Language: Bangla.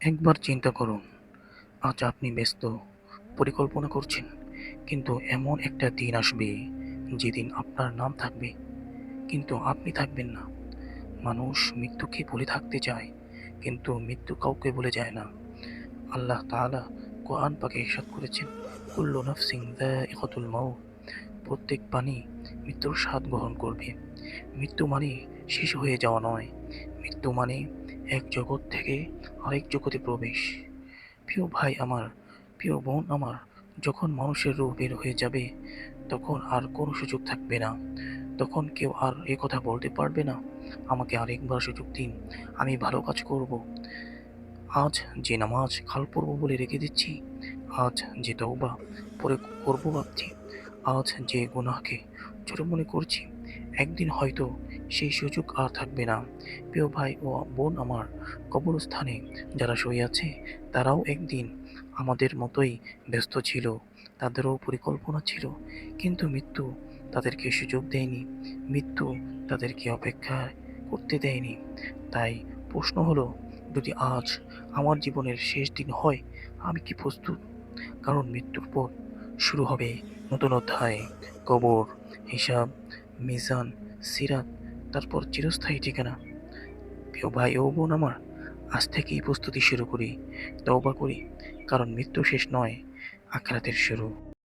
একবার চিন্তা করুন, আজ আপনি ব্যস্ত, পরিকল্পনা করছেন, কিন্তু এমন একটা দিন আসবে যেদিন আপনার নাম থাকবে, কিন্তু আপনি থাকবেন না। মানুষ মৃত্যুকে বলে থাকতে চায়, কিন্তু মৃত্যু কাউকে বলে যায় না। আল্লাহ তাআলা কোরআন পাকে ইরশাদ করেছেন, কুল্লু নাফসিন যায়িকাতুল মাউত। প্রত্যেক প্রাণী মৃত্যুর স্বাদ গ্রহণ করবে। মৃত্যু মানে শেষ হয়ে যাওয়া নয়, মৃত্যু মানে এক জগৎ থেকে আরেক জগতে প্রবেশ। প্রিয় ভাই আমার, প্রিয় বোন আমার, যখন মানুষের রূহ বের হয়ে যাবে, তখন আর কোনো সুযোগ থাকবে না। তখন কেউ আর এ কথা বলতে পারবে না, আমাকে আরেকবার সুযোগ দিন, আমি ভালো কাজ করব। আজ যে নামাজ কাল পড়ব বলে রেখে দিচ্ছি, আজ যে তওবা পরে করব ভাবছি, আজ যে গুনাহকে ছোট মনে করছি, একদিন হয়তো সেই সুযোগ আর থাকবে না। প্রিয় ভাই ও বোন আমার, কবরস্থানে যারা শুয়ে আছে তারাও একদিন আমাদের মতোই ব্যস্ত ছিল, তাদেরও পরিকল্পনা ছিল, কিন্তু মৃত্যু তাদেরকে সুযোগ দেয়নি, মৃত্যু তাদেরকে অপেক্ষা করতে দেয়নি। তাই প্রশ্ন হলো, যদি আজ আমার জীবনের শেষ দিন হয়, আমি কি প্রস্তুত? কারণ মৃত্যুর পর শুরু হবে নতুন অধ্যায়, কবর, হিসাব, মিজান, সিরাত, তারপর চিরস্থায়ী ঠিকানা। প্রিয় ভাই ও বোন আমার, আজ থেকেই প্রস্তুতি শুরু করি, তওবা করি, কারণ মৃত্যু শেষ নয়, আখিরাতের শুরু।